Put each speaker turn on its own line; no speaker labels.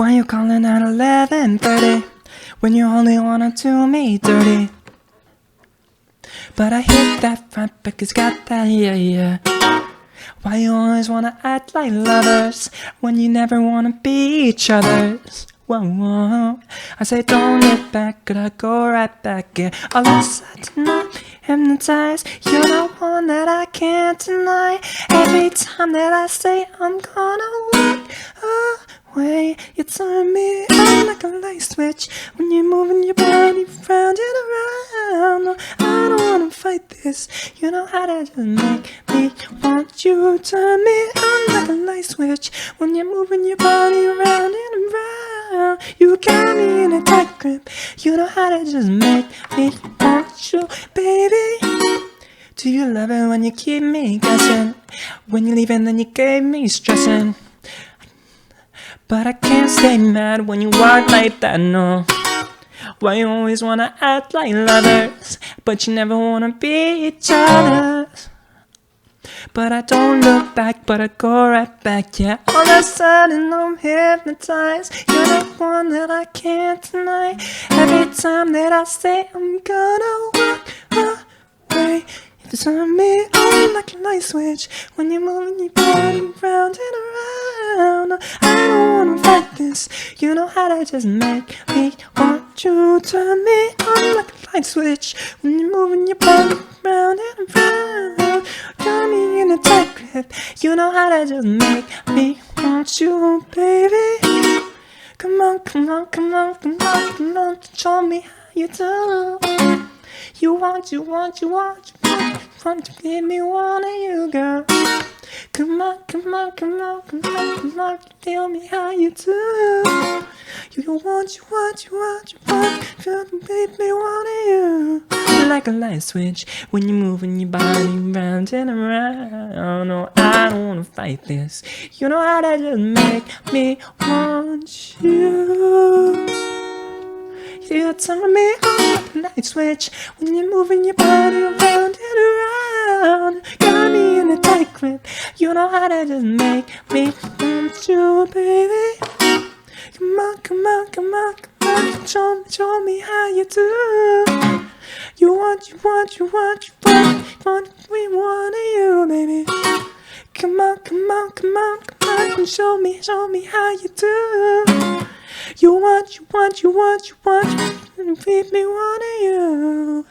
Why you calling at 11:30 when you only wanna do me dirty? But I hit that front because got that yeah. Why you always wanna act like lovers when you never wanna be each other's? Whoa. I say don't look back, could I go right back? Yeah, all of a sudden I'm hypnotized. You're the one that I can't deny. Every time that I say I'm gonna walk away, you turn me on like a light switch when you're moving your body round and around. No, I don't wanna fight this. You know how to just make me want you. Turn me on like a light switch when you're moving your body around and around. You got me in a tight grip. You know how to just make me want you, baby. Do you love it when you keep me guessing? When you leave and then you gave me stressing. But I can't stay mad when you walk like that, no. Why you always wanna act like lovers, but you never wanna be each other's? But I don't look back, but I go right back, yeah. All of a sudden I'm hypnotized. You're the one that I can't deny. Every time that I say I'm gonna walk away, you turn me on like a light switch when you're moving your body round and around. I don't wanna fight this. You know how to just make me want you. Turn me on like a light switch when you're moving your body round and around. Got me in a tight grip. You know how to just make me want you, baby. Come on, come on, come on, come on, come on. Show me how you do. You want to give me one of you, girl. Come on, come on, come on, come on, come on. Tell me how you do. You want, feel me, baby, one of you. Like a light switch when you're moving your body round and around. No, I don't wanna fight this. You know how to just make me want you. You turn me on like a light switch when you're moving your body around and around. Got me in a tight grip. You know how to just make me want you, baby. Come on, come on, come on, come on. Show me how you do. You want, we want you, baby. Come on, come on, come on, come on. Show me how you do. You want, and feed me one of you.